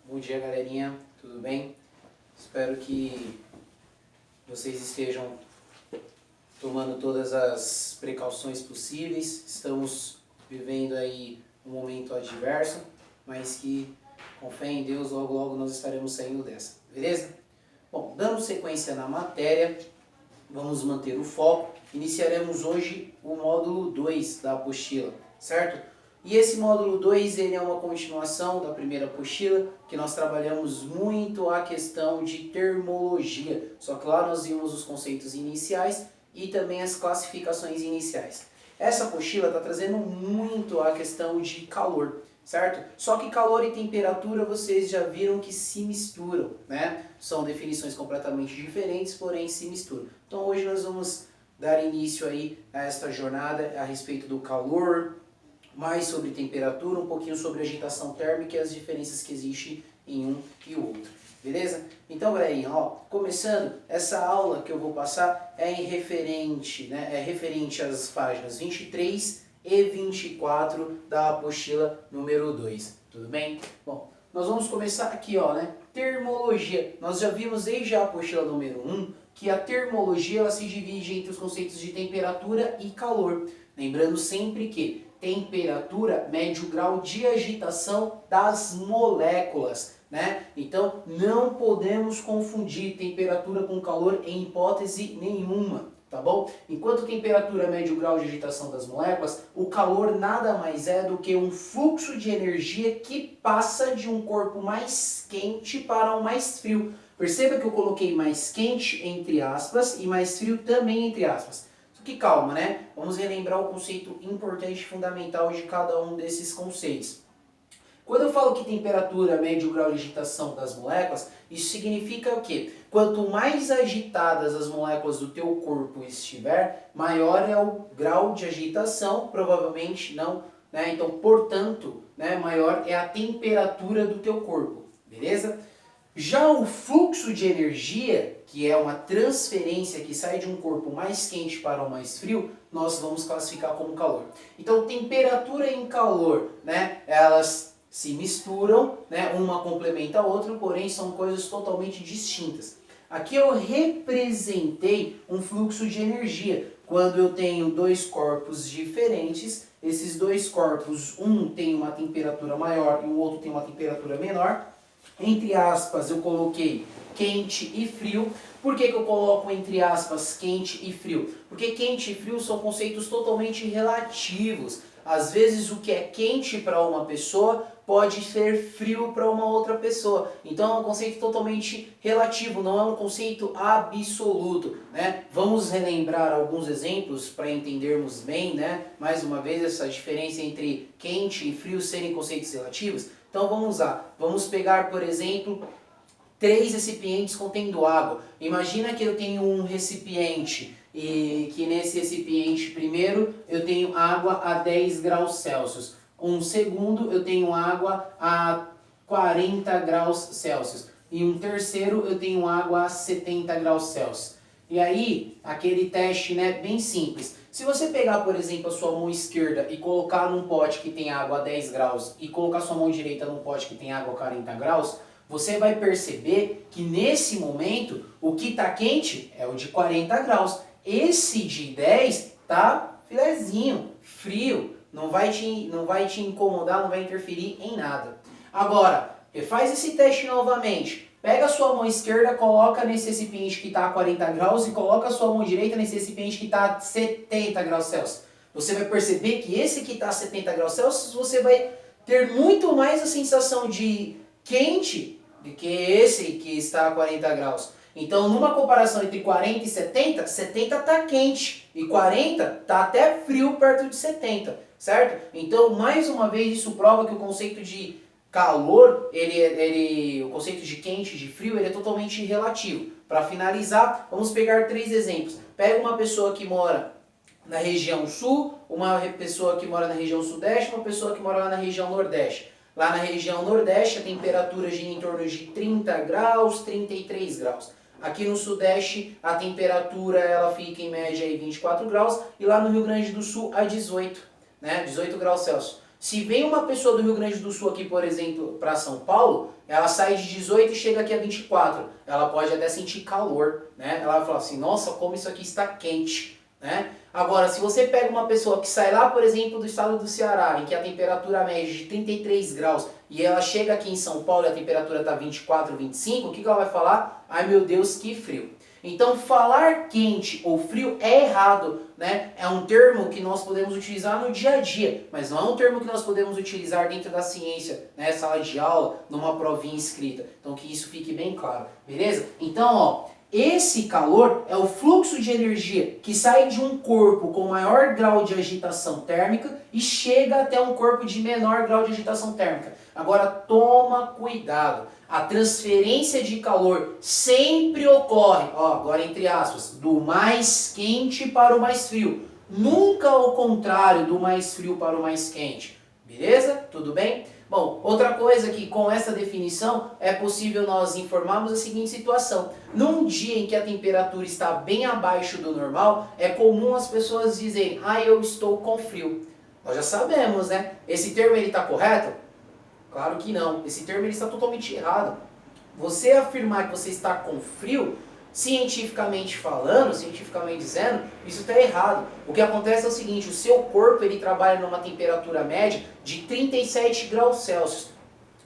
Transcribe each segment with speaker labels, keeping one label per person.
Speaker 1: Bom dia, galerinha, tudo bem? Espero que vocês estejam tomando todas as precauções possíveis. Estamos vivendo aí um momento adverso, mas que, com fé em Deus, logo logo nós estaremos saindo dessa, beleza? Bom, dando sequência na matéria, vamos manter o foco. Iniciaremos hoje o módulo 2 da apostila, certo? E esse módulo 2 ele é uma continuação da primeira apostila, que nós trabalhamos muito a questão de termologia. Só que lá nós vimos os conceitos iniciais e também as classificações iniciais. Essa apostila está trazendo muito a questão de calor, certo? Só que calor e temperatura vocês já viram que se misturam, né? São definições completamente diferentes, porém se misturam. Então hoje nós vamos dar início aí a esta jornada a respeito do calor, mais sobre temperatura, um pouquinho sobre agitação térmica e as diferenças que existem em um e o outro. Beleza? Então, galerinha, ó, começando, essa aula que eu vou passar é referente às páginas 23 e 24 da apostila número 2. Tudo bem? Bom, nós vamos começar aqui, ó, né? Termologia. Nós já vimos desde a apostila número 1 que a termologia ela se divide entre os conceitos de temperatura e calor. Lembrando sempre que temperatura mede o grau de agitação das moléculas, né? Então não podemos confundir temperatura com calor em hipótese nenhuma, tá bom? Enquanto temperatura mede o grau de agitação das moléculas, o calor nada mais é do que um fluxo de energia que passa de um corpo mais quente para um mais frio. Perceba que eu coloquei mais quente entre aspas e mais frio também entre aspas. Que calma, né? Vamos relembrar o conceito importante e fundamental de cada um desses conceitos. Quando eu falo que temperatura mede o grau de agitação das moléculas, isso significa o quê? Quanto mais agitadas as moléculas do teu corpo estiver, maior é o grau de agitação, provavelmente não, né? Então, portanto, né, maior é a temperatura do teu corpo, beleza? Já o fluxo de energia, que é uma transferência que sai de um corpo mais quente para o mais frio, nós vamos classificar como calor. Então, temperatura e calor, né, elas se misturam, né, uma complementa a outra, porém são coisas totalmente distintas. Aqui eu representei um fluxo de energia. Quando eu tenho dois corpos diferentes, esses dois corpos, um tem uma temperatura maior e o outro tem uma temperatura menor, entre aspas eu coloquei quente e frio. Por que eu coloco entre aspas quente e frio? Porque quente e frio são conceitos totalmente relativos. Às vezes o que é quente para uma pessoa pode ser frio para uma outra pessoa. Então é um conceito totalmente relativo, não é um conceito absoluto, né? Vamos relembrar alguns exemplos para entendermos bem, né? Mais uma vez essa diferença entre quente e frio serem conceitos relativos. Então vamos lá, vamos pegar, por exemplo, 3 recipientes contendo água. Imagina que eu tenho um recipiente e que nesse recipiente primeiro eu tenho água a 10 graus Celsius. Um segundo eu tenho água a 40 graus Celsius. E um terceiro eu tenho água a 70 graus Celsius. E aí, aquele teste, né, bem simples. Se você pegar, por exemplo, a sua mão esquerda e colocar num pote que tem água a 10 graus e colocar sua mão direita num pote que tem água a 40 graus, você vai perceber que nesse momento o que está quente é o de 40 graus. Esse de 10 tá filezinho, frio, não vai te incomodar, não vai interferir em nada. Agora, faz esse teste novamente. Pega a sua mão esquerda, coloca nesse recipiente que está a 40 graus e coloca a sua mão direita nesse recipiente que está a 70 graus Celsius. Você vai perceber que esse que está a 70 graus Celsius, você vai ter muito mais a sensação de quente do que esse que está a 40 graus. Então, numa comparação entre 40 e 70, 70 está quente e 40 está até frio perto de 70, certo? Então, mais uma vez, isso prova que o conceito de calor, o conceito de quente e de frio, ele é totalmente relativo. Para finalizar, vamos pegar 3 exemplos. Pega uma pessoa que mora na região sul, uma pessoa que mora na região sudeste, uma pessoa que mora lá na região nordeste. Lá na região nordeste a temperatura gira em torno de 30 graus, 33 graus. Aqui no sudeste a temperatura ela fica em média aí 24 graus e lá no Rio Grande do Sul a 18, né? 18 graus Celsius. Se vem uma pessoa do Rio Grande do Sul aqui, por exemplo, para São Paulo, ela sai de 18 e chega aqui a 24. Ela pode até sentir calor, né? Ela vai falar assim, nossa, como isso aqui está quente, né? Agora, se você pega uma pessoa que sai lá, por exemplo, do estado do Ceará, em que a temperatura média é de 33 graus, e ela chega aqui em São Paulo e a temperatura está 24, 25, o que ela vai falar? Ai meu Deus, que frio. Então, falar quente ou frio é errado, né? É um termo que nós podemos utilizar no dia a dia, mas não é um termo que nós podemos utilizar dentro da ciência, né? Sala de aula, numa provinha escrita. Então, que isso fique bem claro, beleza? Então, ó, esse calor é o fluxo de energia que sai de um corpo com maior grau de agitação térmica e chega até um corpo de menor grau de agitação térmica. Agora, toma cuidado. A transferência de calor sempre ocorre, ó, agora entre aspas, do mais quente para o mais frio. Nunca ao contrário do mais frio para o mais quente. Beleza? Tudo bem? Bom, outra coisa que com essa definição é possível nós informarmos a seguinte situação. Num dia em que a temperatura está bem abaixo do normal, é comum as pessoas dizerem, ah, eu estou com frio. Nós já sabemos, né? Esse termo ele está correto? Claro que não. Esse termo ele está totalmente errado. Você afirmar que você está com frio, cientificamente falando, cientificamente dizendo, isso está errado. O que acontece é o seguinte, o seu corpo ele trabalha numa temperatura média de 37 graus Celsius.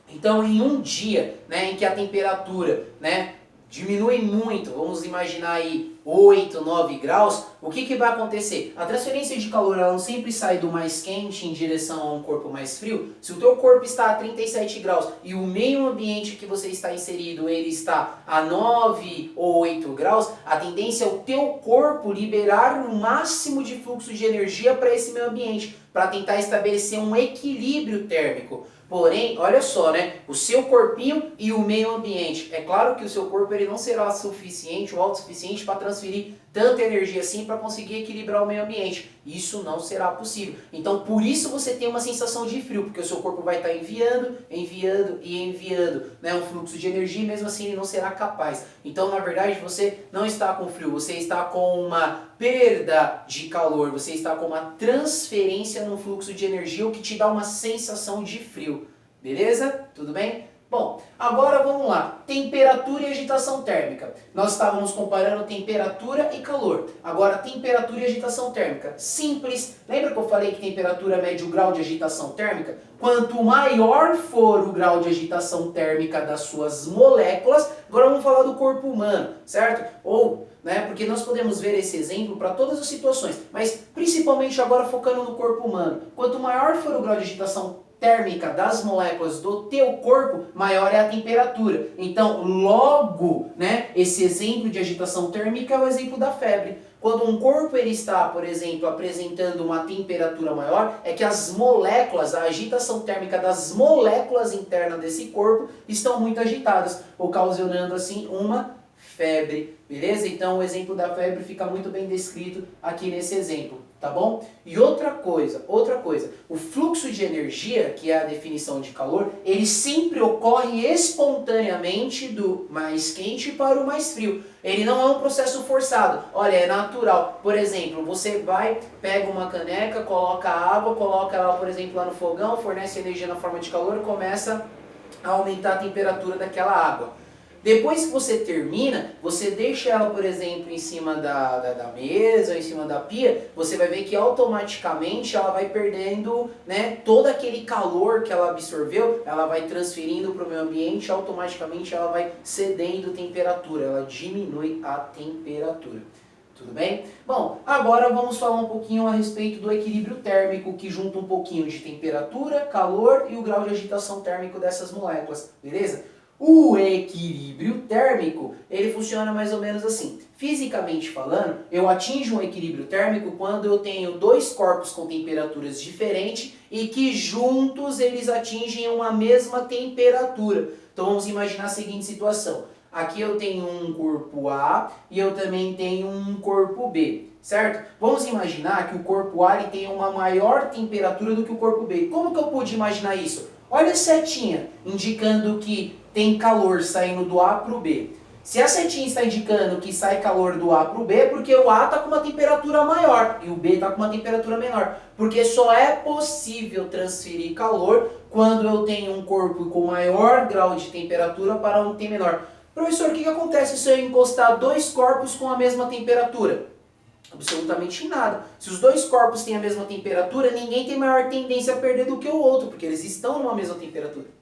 Speaker 1: Então, em um dia, né, em que a temperatura, né, diminui muito, vamos imaginar aí 8, 9 graus, o que vai acontecer? A transferência de calor ela não sempre sai do mais quente em direção a um corpo mais frio. Se o teu corpo está a 37 graus e o meio ambiente que você está inserido ele está a 9 ou 8 graus, a tendência é o teu corpo liberar o máximo de fluxo de energia para esse meio ambiente, para tentar estabelecer um equilíbrio térmico. Porém, olha só, né? O seu corpinho e o meio ambiente. É claro que o seu corpo ele não será suficiente ou autossuficiente para transferir tanta energia assim para conseguir equilibrar o meio ambiente. Isso não será possível. Então, por isso você tem uma sensação de frio, porque o seu corpo vai estar enviando e enviando, né, um fluxo de energia e mesmo assim ele não será capaz. Então, na verdade, você não está com frio, você está com uma perda de calor, você está com uma transferência no fluxo de energia, o que te dá uma sensação de frio. Beleza? Tudo bem? Bom, agora vamos lá. Temperatura e agitação térmica. Nós estávamos comparando temperatura e calor. Agora, temperatura e agitação térmica. Simples. Lembra que eu falei que temperatura mede o grau de agitação térmica? Quanto maior for o grau de agitação térmica das suas moléculas, agora vamos falar do corpo humano, certo? Ou, né, porque nós podemos ver esse exemplo para todas as situações, mas principalmente agora focando no corpo humano. Quanto maior for o grau de agitação térmica das moléculas do teu corpo, maior é a temperatura. Então, logo, né, esse exemplo de agitação térmica é o exemplo da febre. Quando um corpo ele está, por exemplo, apresentando uma temperatura maior, é que as moléculas, a agitação térmica das moléculas internas desse corpo estão muito agitadas, ocasionando assim uma febre, beleza? Então o exemplo da febre fica muito bem descrito aqui nesse exemplo, tá bom? E outra coisa, o fluxo de energia, que é a definição de calor, ele sempre ocorre espontaneamente do mais quente para o mais frio. Ele não é um processo forçado, olha, é natural. Por exemplo, você vai, pega uma caneca, coloca água, coloca ela, por exemplo, lá no fogão, fornece energia na forma de calor e começa a aumentar a temperatura daquela água. Depois que você termina, você deixa ela, por exemplo, em cima da mesa, em cima da pia, você vai ver que automaticamente ela vai perdendo, né, todo aquele calor que ela absorveu, ela vai transferindo para o meio ambiente, automaticamente ela vai cedendo temperatura, ela diminui a temperatura. Tudo bem? Bom, agora vamos falar um pouquinho a respeito do equilíbrio térmico, que junta um pouquinho de temperatura, calor e o grau de agitação térmico dessas moléculas, beleza? O equilíbrio térmico, ele funciona mais ou menos assim. Fisicamente falando, eu atinjo um equilíbrio térmico quando eu tenho dois corpos com temperaturas diferentes e que juntos eles atingem uma mesma temperatura. Então vamos imaginar a seguinte situação. Aqui eu tenho um corpo A e eu também tenho um corpo B, certo? Vamos imaginar que o corpo A ele tem uma maior temperatura do que o corpo B. Como que eu pude imaginar isso? Olha a setinha indicando que tem calor saindo do A para o B. Se a setinha está indicando que sai calor do A para o B, é porque o A está com uma temperatura maior e o B está com uma temperatura menor. Porque só é possível transferir calor quando eu tenho um corpo com maior grau de temperatura para um que tem menor. Professor, o que acontece se eu encostar dois corpos com a mesma temperatura? Absolutamente nada. Se os dois corpos têm a mesma temperatura, ninguém tem maior tendência a perder do que o outro, porque eles estão numa mesma temperatura.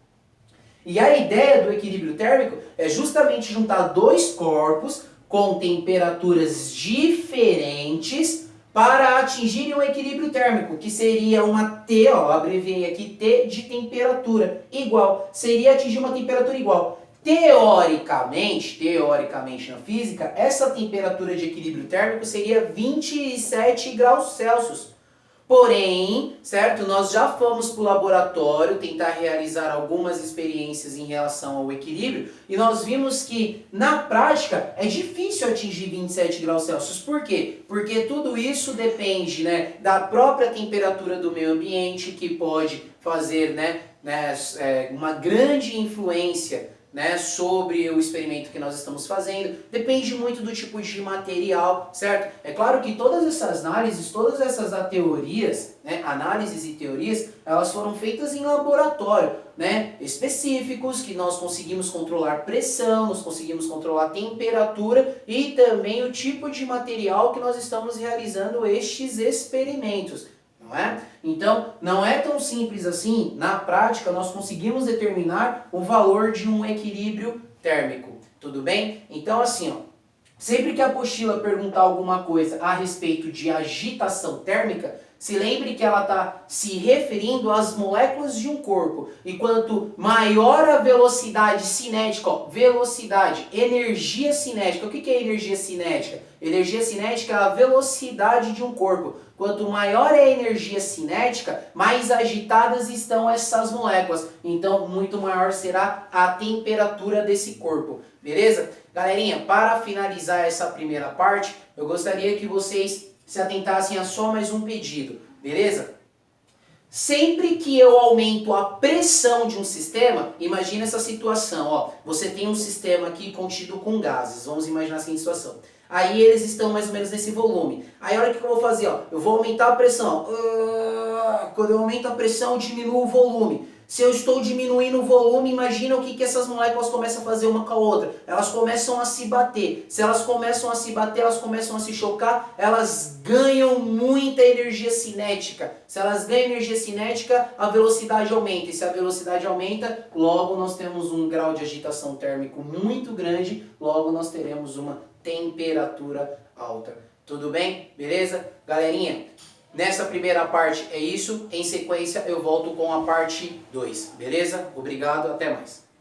Speaker 1: E a ideia do equilíbrio térmico é justamente juntar dois corpos com temperaturas diferentes para atingirem um equilíbrio térmico, que seria uma T, ó, abreviei aqui, T de temperatura igual, seria atingir uma temperatura igual. Teoricamente na física, essa temperatura de equilíbrio térmico seria 27 graus Celsius. Porém, certo, nós já fomos para o laboratório tentar realizar algumas experiências em relação ao equilíbrio e nós vimos que, na prática, é difícil atingir 27 graus Celsius. Por quê? Porque tudo isso depende, né, da própria temperatura do meio ambiente, que pode fazer, uma grande influência, sobre o experimento que nós estamos fazendo. Depende muito do tipo de material, certo? É claro que todas essas análises, todas essas teorias, análises e teorias, elas foram feitas em laboratório, específicos, que nós conseguimos controlar pressão, nós conseguimos controlar temperatura e também o tipo de material que nós estamos realizando estes experimentos. Não é? Então, não é tão simples assim. Na prática, nós conseguimos determinar o valor de um equilíbrio térmico. Tudo bem? Então, assim, ó, sempre que a apostila perguntar alguma coisa a respeito de agitação térmica, se lembre que ela está se referindo às moléculas de um corpo. E quanto maior a velocidade cinética, ó, velocidade, energia cinética. O que é energia cinética? Energia cinética é a velocidade de um corpo. Quanto maior é a energia cinética, mais agitadas estão essas moléculas. Então, muito maior será a temperatura desse corpo. Beleza? Galerinha, para finalizar essa primeira parte, eu gostaria que vocês se atentassem a só mais um pedido. Beleza? Sempre que eu aumento a pressão de um sistema, imagina essa situação, ó, você tem um sistema aqui contido com gases, vamos imaginar a seguinte situação. Aí eles estão mais ou menos nesse volume. Aí olha o que eu vou fazer, ó, eu vou aumentar a pressão. Quando eu aumento a pressão, eu diminuo o volume. Se eu estou diminuindo o volume, imagina o que essas moléculas começam a fazer uma com a outra. Elas começam a se bater. Se elas começam a se bater, elas começam a se chocar, elas ganham muita energia cinética. Se elas ganham energia cinética, a velocidade aumenta. E se a velocidade aumenta, logo nós temos um grau de agitação térmico muito grande, logo nós teremos uma temperatura alta. Tudo bem? Beleza? Galerinha, nessa primeira parte é isso. Em sequência eu volto com a parte 2. Beleza? Obrigado, até mais.